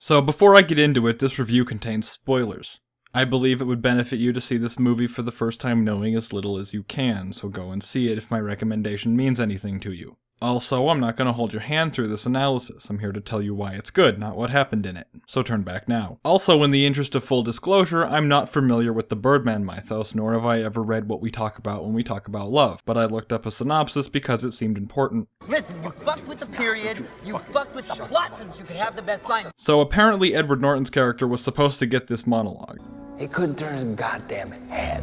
So before I get into it, this review contains spoilers. I believe it would benefit you to see this movie for the first time knowing as little as you can, so go and see it if my recommendation means anything to you. Also, I'm not going to hold your hand through this analysis. I'm here to tell you why it's good, not what happened in it. So turn back now. Also, in the interest of full disclosure, I'm not familiar with the Birdman mythos, nor have I ever read what we talk about when we talk about love, but I looked up a synopsis because it seemed important. Listen, you fucked with the period, you fucked with the plot since you could have the best line. So apparently Edward Norton's character was supposed to get this monologue. He couldn't turn his goddamn head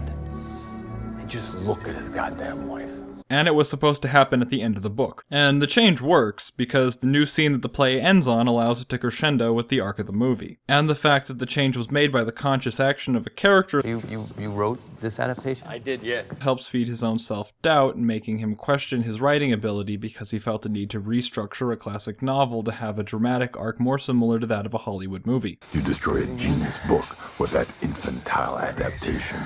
and just look at his goddamn wife. And it was supposed to happen at the end of the book. And the change works, because the new scene that the play ends on allows it to crescendo with the arc of the movie. And the fact that the change was made by the conscious action of a character You wrote this adaptation? I did, yeah. helps feed his own self-doubt, making him question his writing ability because he felt the need to restructure a classic novel to have a dramatic arc more similar to that of a Hollywood movie. You destroy a genius book with that infantile adaptation.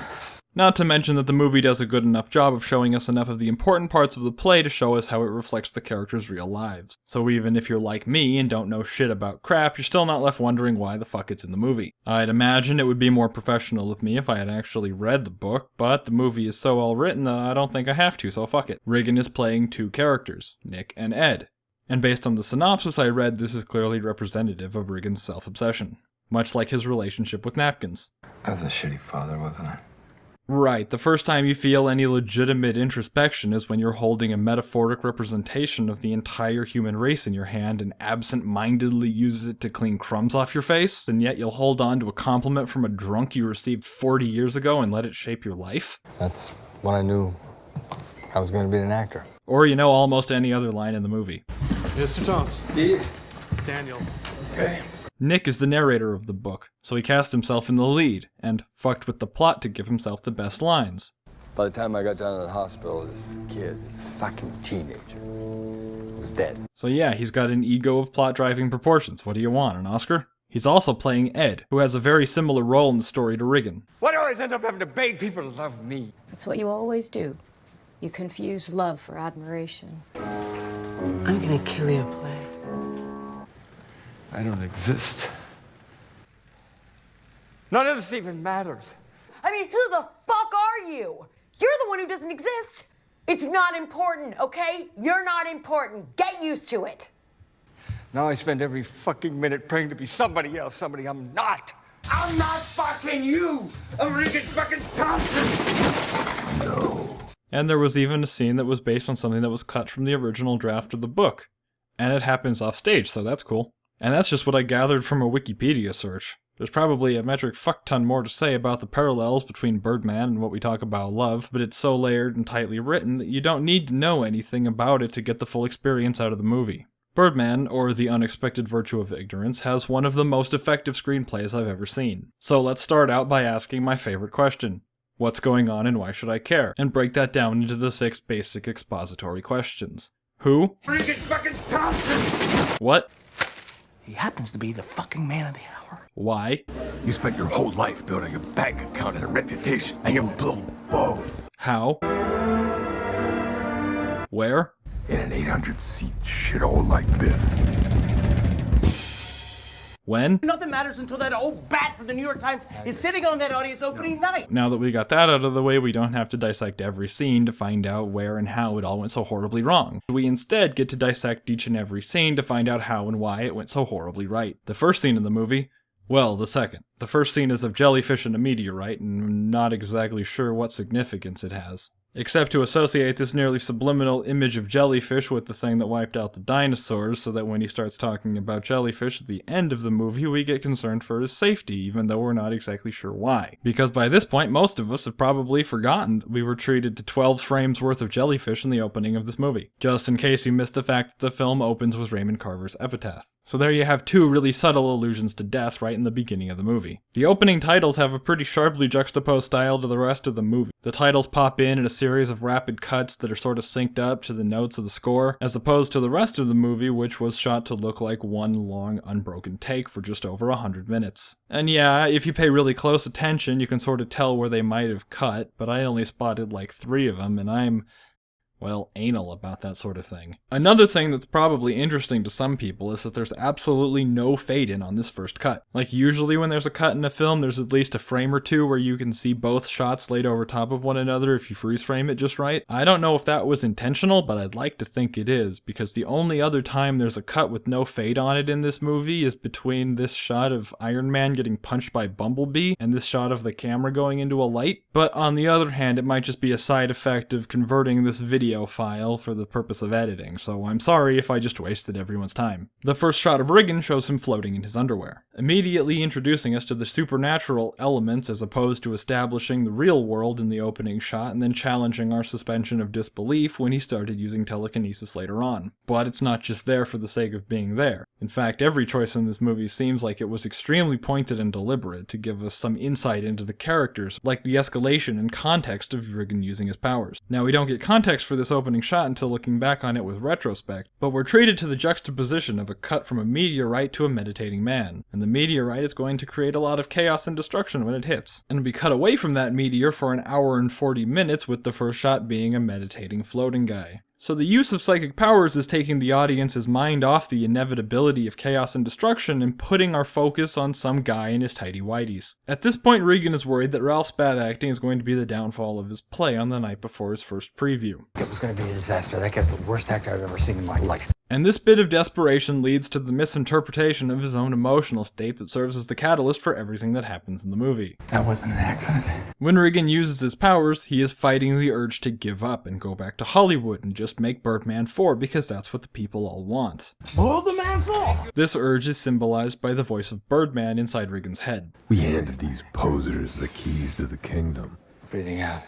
Not to mention that the movie does a good enough job of showing us enough of the important parts of the play to show us how it reflects the characters' real lives. So even if you're like me and don't know shit about crap, you're still not left wondering why the fuck it's in the movie. I'd imagine it would be more professional of me if I had actually read the book, but the movie is so well written that I don't think I have to, so fuck it. Riggin is playing two characters, Nick and Ed. And based on the synopsis I read, this is clearly representative of Riggin's self-obsession. Much like his relationship with napkins. I was a shitty father, wasn't I? Right, the first time you feel any legitimate introspection is when you're holding a metaphoric representation of the entire human race in your hand and absent-mindedly uses it to clean crumbs off your face, and yet you'll hold on to a compliment from a drunk you received 40 years ago and let it shape your life. That's when I knew I was going to be an actor. Or you know almost any other line in the movie. Mr. Thompson. Steve. It's Daniel. Okay. Nick is the narrator of the book, so he cast himself in the lead, and fucked with the plot to give himself the best lines. By the time I got down to the hospital, this kid, fucking teenager, was dead. So yeah, he's got an ego of plot-driving proportions. What do you want, an Oscar? He's also playing Ed, who has a very similar role in the story to Riggin. Why do I always end up having to beg people to love me? That's what you always do. You confuse love for admiration. I'm gonna kill your play. I don't exist. None of this even matters. I mean, who the fuck are you? You're the one who doesn't exist. It's not important, okay? You're not important. Get used to it. Now I spend every fucking minute praying to be somebody else, somebody I'm not. I'm not fucking you! I'm Riggin fucking Thompson! No. And there was even a scene that was based on something that was cut from the original draft of the book. And it happens off stage, so that's cool. And that's just what I gathered from a Wikipedia search. There's probably a metric fuck-ton more to say about the parallels between Birdman and what we talk about love, but it's so layered and tightly written that you don't need to know anything about it to get the full experience out of the movie. Birdman, or The Unexpected Virtue of Ignorance, has one of the most effective screenplays I've ever seen. So let's start out by asking my favorite question. What's going on and why should I care? And break that down into the 6 basic expository questions. Who? Riggin fucking Thompson! What? He happens to be the fucking man of the hour. Why? You spent your whole life building a bank account and a reputation, and you blew both. How? Where? In an 800-seat shithole like this. When? Nothing matters until that old bat from the New York Times is sitting on that audience opening night. Now that we got that out of the way, we don't have to dissect every scene to find out where and how it all went so horribly wrong. We instead get to dissect each and every scene to find out how and why it went so horribly right. The first scene in the movie? Well, the second. The first scene is of jellyfish and a meteorite, and I'm not exactly sure what significance it has. Except to associate this nearly subliminal image of jellyfish with the thing that wiped out the dinosaurs, so that when he starts talking about jellyfish at the end of the movie, we get concerned for his safety, even though we're not exactly sure why. Because by this point, most of us have probably forgotten that we were treated to 12 frames worth of jellyfish in the opening of this movie. Just in case you missed the fact that the film opens with Raymond Carver's epitaph. So there you have 2 really subtle allusions to death right in the beginning of the movie. The opening titles have a pretty sharply juxtaposed style to the rest of the movie. The titles pop in a series of rapid cuts that are sort of synced up to the notes of the score, as opposed to the rest of the movie, which was shot to look like one long, unbroken take for just over 100 minutes. And yeah, if you pay really close attention, you can sort of tell where they might have cut, but I only spotted like 3 of them, and I'm well, anal about that sort of thing. Another thing that's probably interesting to some people is that there's absolutely no fade in on this first cut. Like usually when there's a cut in a film, there's at least a frame or two where you can see both shots laid over top of one another if you freeze frame it just right. I don't know if that was intentional, but I'd like to think it is, because the only other time there's a cut with no fade on it in this movie is between this shot of Iron Man getting punched by Bumblebee and this shot of the camera going into a light. But on the other hand, it might just be a side effect of converting this video file for the purpose of editing, so I'm sorry if I just wasted everyone's time. The first shot of Riggin shows him floating in his underwear, immediately introducing us to the supernatural elements as opposed to establishing the real world in the opening shot and then challenging our suspension of disbelief when he started using telekinesis later on. But it's not just there for the sake of being there. In fact, every choice in this movie seems like it was extremely pointed and deliberate to give us some insight into the characters, like the escalation and context of Riggin using his powers. Now, we don't get context for this opening shot until looking back on it with retrospect, but we're treated to the juxtaposition of a cut from a meteorite to a meditating man, and the meteorite is going to create a lot of chaos and destruction when it hits. And we cut away from that meteor for an hour and 40 minutes with the first shot being a meditating floating guy. So the use of psychic powers is taking the audience's mind off the inevitability of chaos and destruction and putting our focus on some guy in his tighty whities. At this point, Regan is worried that Ralph's bad acting is going to be the downfall of his play on the night before his first preview. It was going to be a disaster. That guy's the worst actor I've ever seen in my life. And this bit of desperation leads to the misinterpretation of his own emotional state that serves as the catalyst for everything that happens in the movie. That wasn't an accident. When Regan uses his powers, he is fighting the urge to give up and go back to Hollywood and just make Birdman 4 because that's what the people all want. Hold the man fall! This urge is symbolized by the voice of Birdman inside Regan's head. We handed these posers the keys to the kingdom. Breathing out.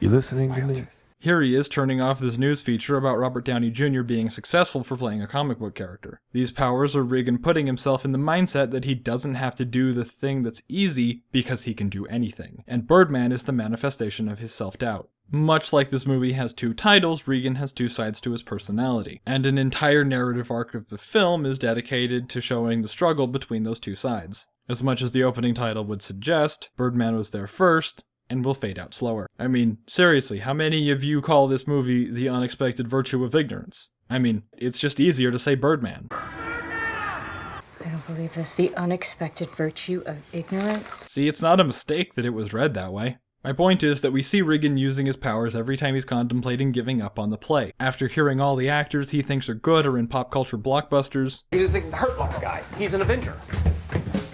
You listening to me? Here he is turning off this news feature about Robert Downey Jr. being successful for playing a comic book character. These powers are Regan putting himself in the mindset that he doesn't have to do the thing that's easy because he can do anything. And Birdman is the manifestation of his self-doubt. Much like this movie has two titles, Regan has two sides to his personality, and an entire narrative arc of the film is dedicated to showing the struggle between those two sides. As much as the opening title would suggest, Birdman was there first, and will fade out slower. I mean, seriously, how many of you call this movie The Unexpected Virtue of Ignorance? I mean, it's just easier to say Birdman. I don't believe this. The unexpected virtue of ignorance? See, it's not a mistake that it was read that way. My point is that we see Regan using his powers every time he's contemplating giving up on the play. After hearing all the actors he thinks are good or in pop culture blockbusters, He was the Hurt Locker guy. He's an Avenger.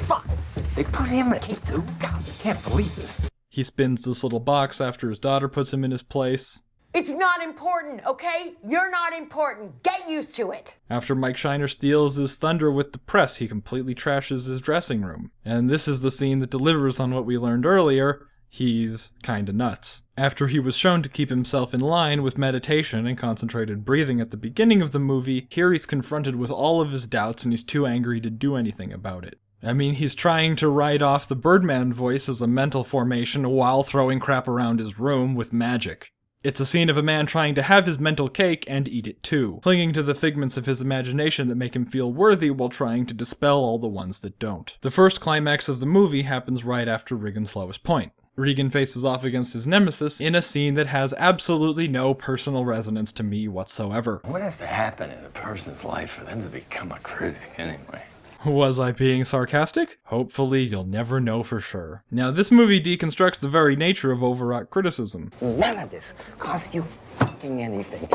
Fuck! They put him in a cape too? God, I can't believe this. he spins this little box after his daughter puts him in his place. It's not important, okay? You're not important. Get used to it. After Mike Shiner steals his thunder with the press, he completely trashes his dressing room. And this is the scene that delivers on what we learned earlier. He's kinda nuts. After he was shown to keep himself in line with meditation and concentrated breathing at the beginning of the movie, here he's confronted with all of his doubts and he's too angry to do anything about it. I mean, he's trying to write off the Birdman voice as a mental formation while throwing crap around his room with magic. It's a scene of a man trying to have his mental cake and eat it too, clinging to the figments of his imagination that make him feel worthy while trying to dispel all the ones that don't. The first climax of the movie happens right after Regan's lowest point. Regan faces off against his nemesis in a scene that has absolutely no personal resonance to me whatsoever. What has to happen in a person's life for them to become a critic, anyway? Was I being sarcastic? Hopefully you'll never know for sure. Now, this movie deconstructs the very nature of overwrought criticism. None of this costs you fucking anything.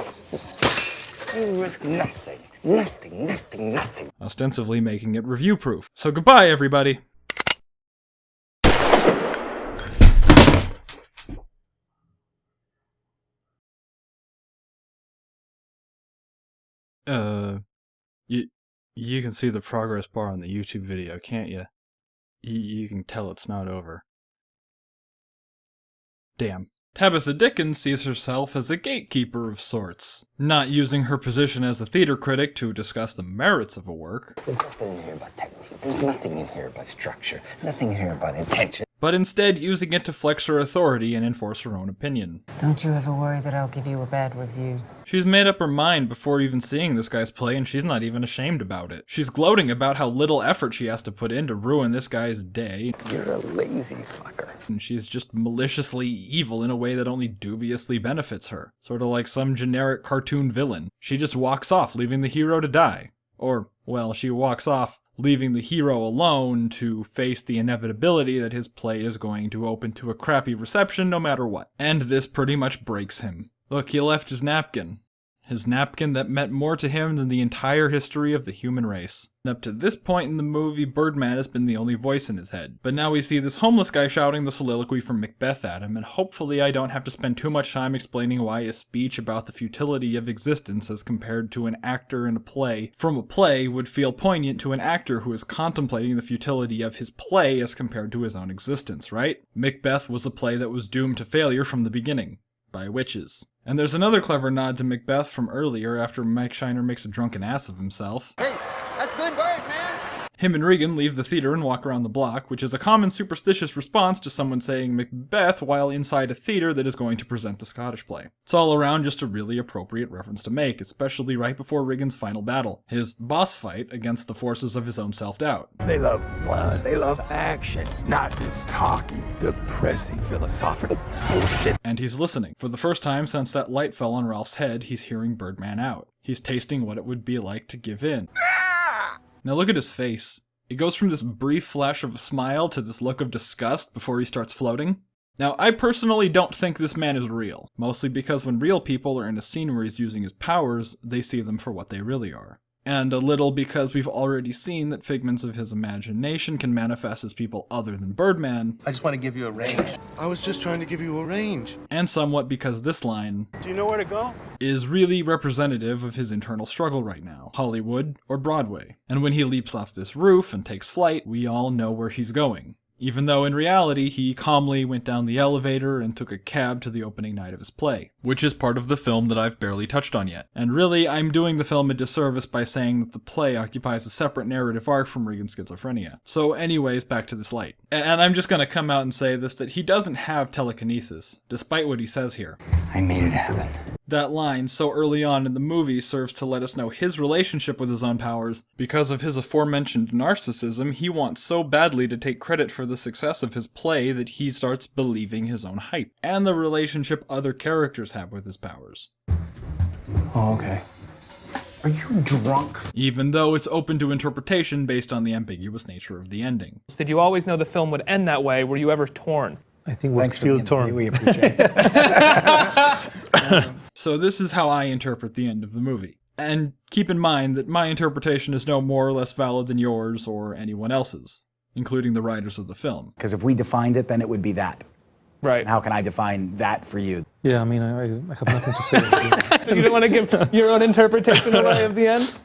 You risk nothing. Nothing. Ostensibly making it review-proof. So goodbye, everybody! You can see the progress bar on the YouTube video, can't you? You can tell it's not over. Damn. Tabitha Dickens sees herself as a gatekeeper of sorts, not using her position as a theater critic to discuss the merits of a work. There's nothing in here about technique. There's nothing in here about structure. Nothing in here about intention. but instead using it to flex her authority and enforce her own opinion. Don't you ever worry that I'll give you a bad review. She's made up her mind before even seeing this guy's play, and she's not even ashamed about it. She's gloating about how little effort she has to put in to ruin this guy's day. You're a lazy fucker. And she's just maliciously evil in a way that only dubiously benefits her. Sort of like some generic cartoon villain. She just walks off, leaving the hero to die. Or, well, she walks off, leaving the hero alone to face the inevitability that his play is going to open to a crappy reception no matter what. And this pretty much breaks him. Look, he left his napkin. His napkin that meant more to him than the entire history of the human race. And up to this point in the movie, Birdman has been the only voice in his head. But now we see this homeless guy shouting the soliloquy from Macbeth at him, and hopefully I don't have to spend too much time explaining why a speech about the futility of existence as compared to an actor in a play from a play would feel poignant to an actor who is contemplating the futility of his play as compared to his own existence, right? Macbeth was a play that was doomed to failure from the beginning. By witches. And there's another clever nod to Macbeth from earlier after Mike Shiner makes a drunken ass of himself. Hey, that's good work, man. Him and Regan leave the theater and walk around the block, which is a common superstitious response to someone saying Macbeth while inside a theater that is going to present the Scottish play. It's all around just a really appropriate reference to make, especially right before Regan's final battle, his boss fight against the forces of his own self-doubt. They love blood. They love action. Not this talky, depressing, philosophical bullshit. And he's listening. For the first time since that light fell on Ralph's head, he's hearing Birdman out. He's tasting what it would be like to give in. Now look at his face. It goes from this brief flash of a smile to this look of disgust before he starts floating. Now, I personally don't think this man is real, mostly because when real people are in a scene where he's using his powers, they see them for what they really are. And a little because we've already seen that figments of his imagination can manifest as people other than Birdman. I just want to give you a range. I was just trying to give you a range. And somewhat because this line, do you know where to go? Is really representative of his internal struggle right now, Hollywood or Broadway. And when he leaps off this roof and takes flight, we all know where he's going. Even though in reality, he calmly went down the elevator and took a cab to the opening night of his play, which is part of the film that I've barely touched on yet. And really, I'm doing the film a disservice by saying that the play occupies a separate narrative arc from Regan's schizophrenia. So anyways, back to this light. And I'm just gonna come out and say this, that he doesn't have telekinesis, despite what he says here. I made it happen. That line, so early on in the movie, serves to let us know his relationship with his own powers. Because of his aforementioned narcissism, he wants so badly to take credit for the success of his play that he starts believing his own hype, and the relationship other characters have with his powers. Oh, okay. Are you drunk? Even though it's open to interpretation based on the ambiguous nature of the ending. Did you always know the film would end that way? Were you ever torn? I think we're still torn. We appreciate it. So this is how I interpret the end of the movie. And keep in mind that my interpretation is no more or less valid than yours or anyone else's, including the writers of the film. Because if we defined it, then it would be that. Right. And how can I define that for you? Yeah, I mean, I have nothing to say. So you don't want to give your own interpretation away of the end?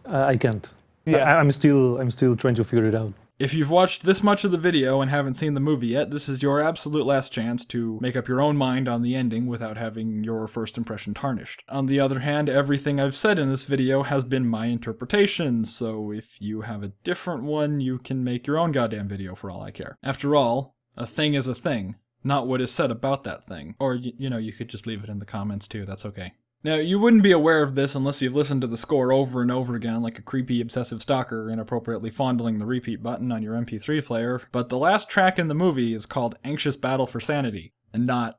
I can't. Yeah. I'm still trying to figure it out. If you've watched this much of the video and haven't seen the movie yet, this is your absolute last chance to make up your own mind on the ending without having your first impression tarnished. On the other hand, everything I've said in this video has been my interpretation, so if you have a different one, you can make your own goddamn video for all I care. After all, a thing is a thing, not what is said about that thing. Or, you know, you could just leave it in the comments too, that's okay. Now, you wouldn't be aware of this unless you've listened to the score over and over again like a creepy, obsessive stalker inappropriately fondling the repeat button on your MP3 player, but the last track in the movie is called Anxious Battle for Sanity, and not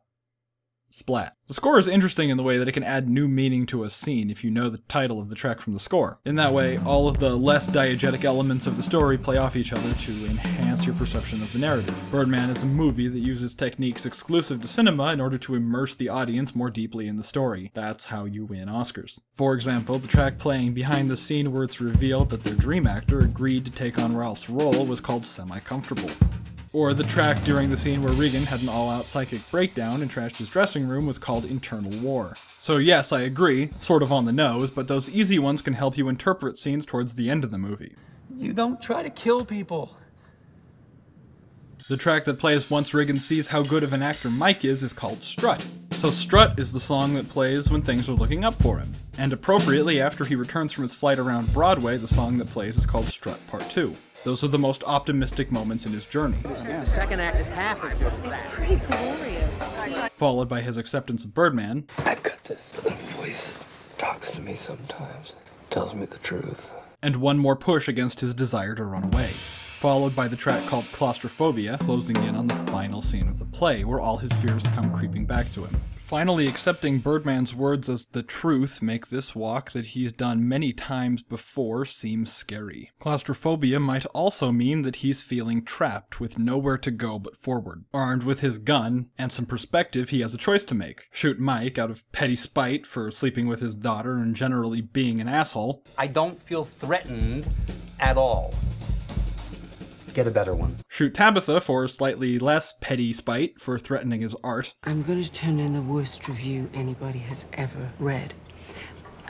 Splat. The score is interesting in the way that it can add new meaning to a scene if you know the title of the track from the score. In that way, all of the less diegetic elements of the story play off each other to enhance your perception of the narrative. Birdman is a movie that uses techniques exclusive to cinema in order to immerse the audience more deeply in the story. That's how you win Oscars. For example, the track playing behind the scene where it's revealed that their dream actor agreed to take on Ralph's role was called Semi-Comfortable. Or the track during the scene where Regan had an all-out psychic breakdown and trashed his dressing room was called Internal War. So yes, I agree, sort of on the nose, but those easy ones can help you interpret scenes towards the end of the movie. You don't try to kill people. The track that plays once Regan sees how good of an actor Mike is called Strut. So Strut is the song that plays when things are looking up for him. And appropriately, after he returns from his flight around Broadway, the song that plays is called Strut Part 2. Those are the most optimistic moments in his journey. The second act is half as good as that. It's pretty glorious. Followed by his acceptance of Birdman. I've got this voice talks to me sometimes, tells me the truth. And one more push against his desire to run away. Followed by the track called Claustrophobia, closing in on the final scene of the play, where all his fears come creeping back to him. Finally accepting Birdman's words as the truth make this walk that he's done many times before seem scary. Claustrophobia might also mean that he's feeling trapped with nowhere to go but forward. Armed with his gun and some perspective, he has a choice to make. Shoot Mike out of petty spite for sleeping with his daughter and generally being an asshole. I don't feel threatened at all. Get a better one. Shoot Tabitha for slightly less petty spite for threatening his art. I'm going to turn in the worst review anybody has ever read.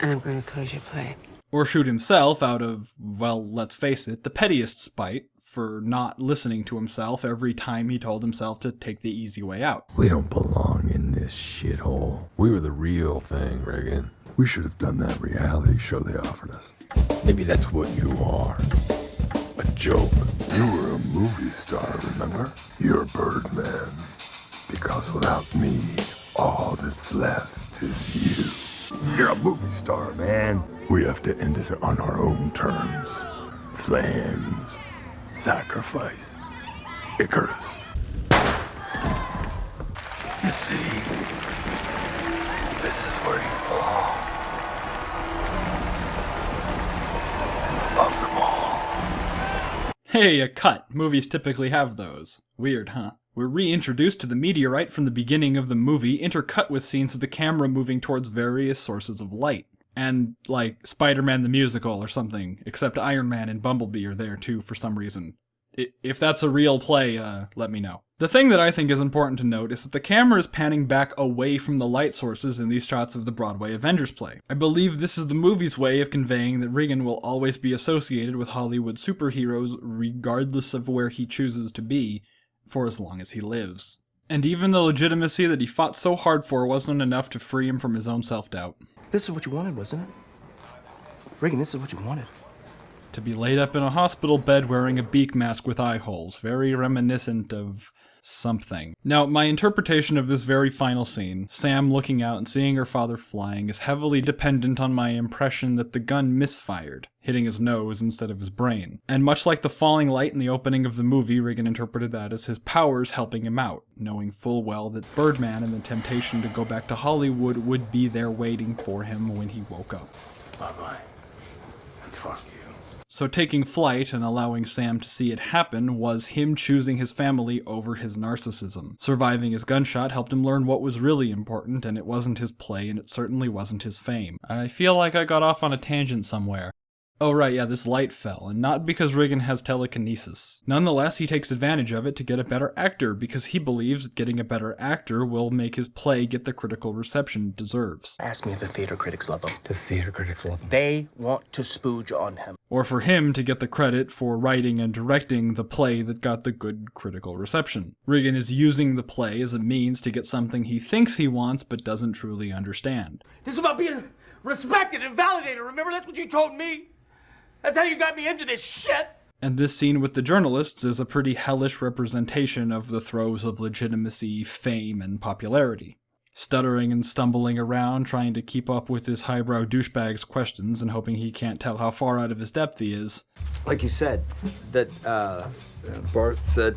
And I'm going to close your play. Or shoot himself out of, well, let's face it, the pettiest spite for not listening to himself every time he told himself to take the easy way out. We don't belong in this shithole. We were the real thing, Reagan. We should have done that reality show they offered us. Maybe that's what you are. A joke. You were a movie star, remember? You're Birdman. Because without me, all that's left is you. You're a movie star, man. We have to end it on our own terms. Flames. Sacrifice. Icarus. You see, this is where you belong. Above them all. Hey, a cut. Movies typically have those. Weird, huh? We're reintroduced to the meteorite from the beginning of the movie, intercut with scenes of the camera moving towards various sources of light. And, like, Spider-Man the Musical or something, except Iron Man and Bumblebee are there too for some reason. If that's a real play, let me know. The thing that I think is important to note is that the camera is panning back away from the light sources in these shots of the Broadway Avengers play. I believe this is the movie's way of conveying that Regan will always be associated with Hollywood superheroes regardless of where he chooses to be, for as long as he lives. And even the legitimacy that he fought so hard for wasn't enough to free him from his own self-doubt. This is what you wanted, wasn't it? Reagan, this is what you wanted. To be laid up in a hospital bed wearing a beak mask with eye holes, very reminiscent of something. Now, my interpretation of this very final scene, Sam looking out and seeing her father flying, is heavily dependent on my impression that the gun misfired, hitting his nose instead of his brain. And much like the falling light in the opening of the movie, Regan interpreted that as his powers helping him out, knowing full well that Birdman and the temptation to go back to Hollywood would be there waiting for him when he woke up. Bye-bye. And fuck you. So taking flight and allowing Sam to see it happen was him choosing his family over his narcissism. Surviving his gunshot helped him learn what was really important, and it wasn't his play, and it certainly wasn't his fame. I feel like I got off on a tangent somewhere. Oh right, yeah, this light fell, and not because Regan has telekinesis. Nonetheless, he takes advantage of it to get a better actor, because he believes that getting a better actor will make his play get the critical reception it deserves. Ask me if the theater critics love him. The theater critics love him. They want to spooge on him. Or for him to get the credit for writing and directing the play that got the good critical reception. Regan is using the play as a means to get something he thinks he wants but doesn't truly understand. This is about being respected and validated, remember? That's what you told me. That's how you got me into this shit! And this scene with the journalists is a pretty hellish representation of the throes of legitimacy, fame, and popularity. Stuttering and stumbling around, trying to keep up with this highbrow douchebag's questions and hoping he can't tell how far out of his depth he is. Like you said, that, Bart said,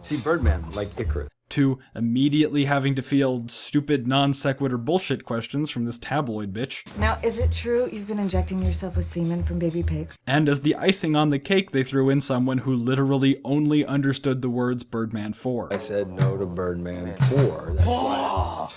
see Birdman, like Icarus. To immediately having to field stupid non-sequitur bullshit questions from this tabloid bitch. Now, is it true you've been injecting yourself with semen from baby pigs? And as the icing on the cake, they threw in someone who literally only understood the words Birdman 4. I said no to Birdman 4. That's why.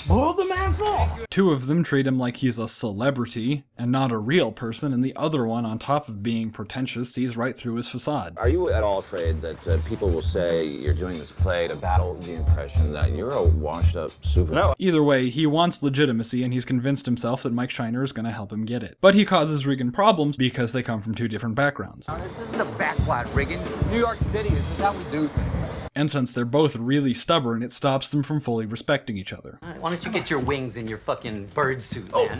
Birdman 4! Two of them treat him like he's a celebrity and not a real person, and the other one, on top of being pretentious, sees right through his facade. Are you at all afraid that people will say you're doing this play to battle the impression that you're a washed-up super? No. Either way, he wants legitimacy, and he's convinced himself that Mike Shiner is going to help him get it. But he causes Regan problems because they come from two different backgrounds. Now, this isn't the backwot, Regan. This is New York City. This is how we do things. And since they're both really stubborn, it stops them from fully respecting each other. All right, why don't you get your wings in your fucking bird suit, man?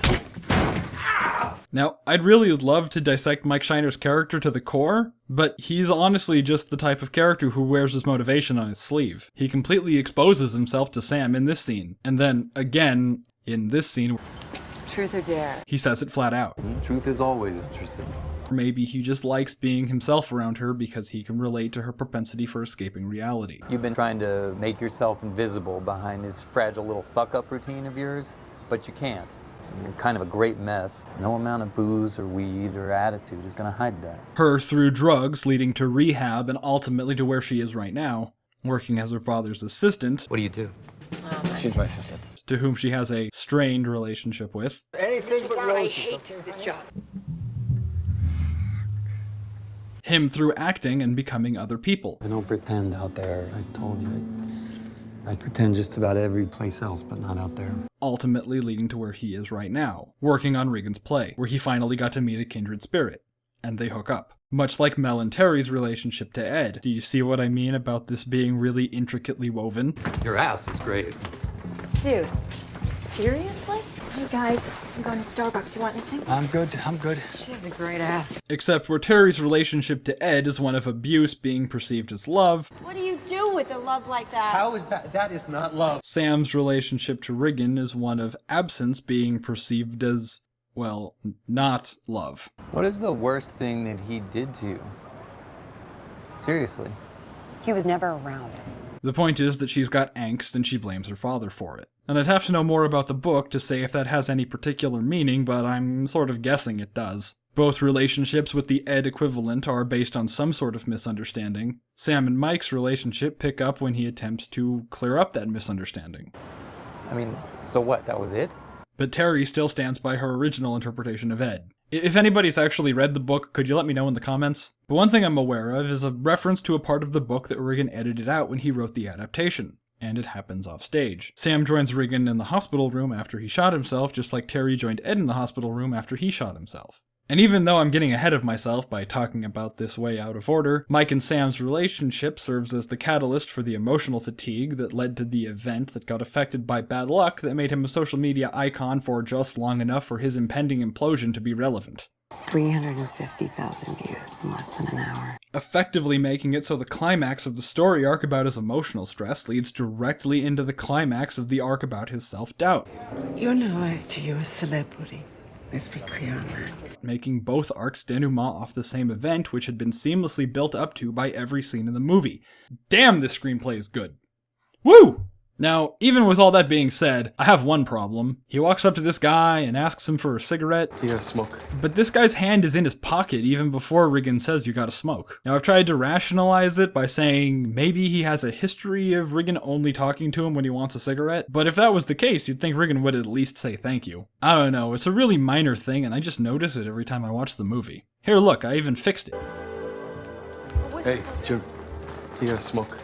Now, I'd really love to dissect Mike Shiner's character to the core, but he's honestly just the type of character who wears his motivation on his sleeve. He completely exposes himself to Sam in this scene, and then, again, in this scene, Truth or dare? he says it flat out. Truth is always interesting. Or maybe he just likes being himself around her because he can relate to her propensity for escaping reality. You've been trying to make yourself invisible behind this fragile little fuck-up routine of yours, but you can't. You're kind of a great mess. No amount of booze or weed or attitude is gonna hide that. Her through drugs, leading to rehab and ultimately to where she is right now, working as her father's assistant. What do you do? She's my assistant. To whom she has a strained relationship with. Anything but roses. I hate this job. Him through acting and becoming other people. I don't pretend out there. I told you. I pretend just about every place else, but not out there. Ultimately leading to where he is right now, working on Regan's play, where he finally got to meet a kindred spirit, and they hook up. Much like Mel and Terry's relationship to Ed. Do you see what I mean about this being really intricately woven? Your ass is great. Dude, seriously? Hey guys, I'm going to Starbucks. You want anything? I'm good. She has a great ass. Except where Terry's relationship to Ed is one of abuse being perceived as love. What do you do with a love like that? How is that? That is not love. Sam's relationship to Regan is one of absence being perceived as, well, not love. What is the worst thing that he did to you? Seriously. He was never around. The point is that she's got angst and she blames her father for it. And I'd have to know more about the book to say if that has any particular meaning, but I'm sort of guessing it does. Both relationships with the Ed equivalent are based on some sort of misunderstanding. Sam and Mike's relationship pick up when he attempts to clear up that misunderstanding. I mean, so what? That was it? But Terry still stands by her original interpretation of Ed. If anybody's actually read the book, could you let me know in the comments? But one thing I'm aware of is a reference to a part of the book that Regan edited out when he wrote the adaptation. And it happens off stage. Sam joins Regan in the hospital room after he shot himself, just like Terry joined Ed in the hospital room after he shot himself. And even though I'm getting ahead of myself by talking about this way out of order, Mike and Sam's relationship serves as the catalyst for the emotional fatigue that led to the event that got affected by bad luck that made him a social media icon for just long enough for his impending implosion to be relevant. 350,000 views in less than an hour. Effectively making it so the climax of the story arc about his emotional stress leads directly into the climax of the arc about his self-doubt. You're no actor, you're a celebrity. Let's be clear on that. Making both arcs denouement off the same event, which had been seamlessly built up to by every scene in the movie. Damn, this screenplay is good. Woo! Now, even with all that being said, I have one problem. He walks up to this guy and asks him for a cigarette. You gotta smoke. But this guy's hand is in his pocket even before Regan says you gotta smoke. Now, I've tried to rationalize it by saying maybe he has a history of Regan only talking to him when he wants a cigarette, but if that was the case, you'd think Regan would at least say thank you. I don't know, it's a really minor thing and I just notice it every time I watch the movie. Here, look, I even fixed it. Hey, Jim. You gotta smoke.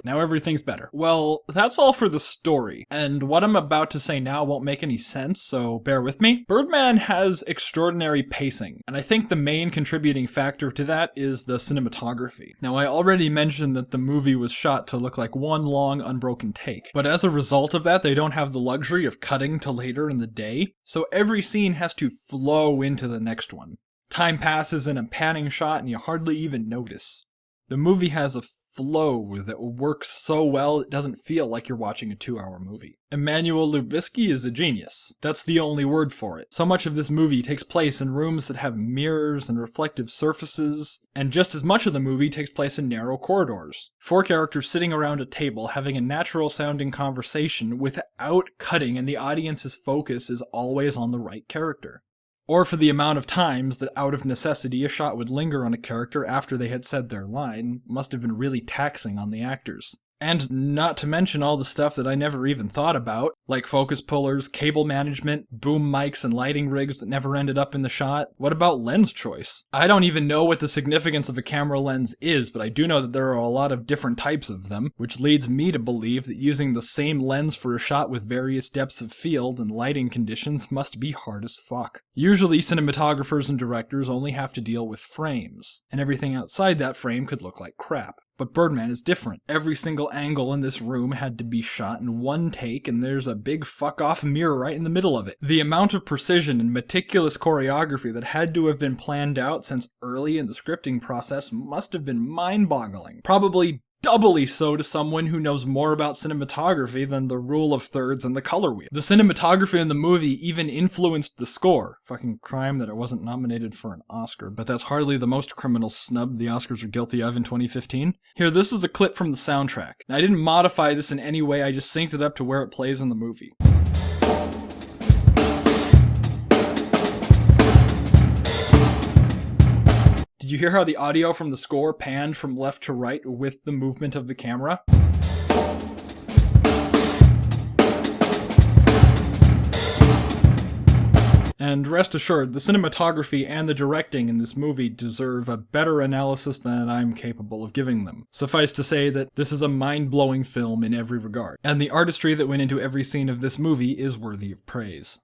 Now everything's better. Well, that's all for the story, and what I'm about to say now won't make any sense, so bear with me. Birdman has extraordinary pacing, and I think the main contributing factor to that is the cinematography. Now, I already mentioned that the movie was shot to look like one long, unbroken take, but as a result of that, they don't have the luxury of cutting to later in the day, so every scene has to flow into the next one. Time passes in a panning shot and you hardly even notice. The movie has a flow that works so well it doesn't feel like you're watching a 2-hour movie. Emmanuel Lubezki is a genius. That's the only word for it. So much of this movie takes place in rooms that have mirrors and reflective surfaces, and just as much of the movie takes place in narrow corridors. 4 characters sitting around a table having a natural sounding conversation without cutting, and the audience's focus is always on the right character. Or for the amount of times that out of necessity a shot would linger on a character after they had said their line must have been really taxing on the actors. And not to mention all the stuff that I never even thought about, like focus pullers, cable management, boom mics, and lighting rigs that never ended up in the shot. What about lens choice? I don't even know what the significance of a camera lens is, but I do know that there are a lot of different types of them, which leads me to believe that using the same lens for a shot with various depths of field and lighting conditions must be hard as fuck. Usually cinematographers and directors only have to deal with frames, and everything outside that frame could look like crap. But Birdman is different. Every single angle in this room had to be shot in one take, and there's a big fuck-off mirror right in the middle of it. The amount of precision and meticulous choreography that had to have been planned out since early in the scripting process must have been mind-boggling. Probably doubly so to someone who knows more about cinematography than the rule of thirds and the color wheel. The cinematography in the movie even influenced the score. Fucking crime that it wasn't nominated for an Oscar, but that's hardly the most criminal snub the Oscars are guilty of in 2015. Here, this is a clip from the soundtrack. Now, I didn't modify this in any way, I just synced it up to where it plays in the movie. Did you hear how the audio from the score panned from left to right with the movement of the camera? And rest assured, the cinematography and the directing in this movie deserve a better analysis than I'm capable of giving them. Suffice to say that this is a mind-blowing film in every regard, and the artistry that went into every scene of this movie is worthy of praise.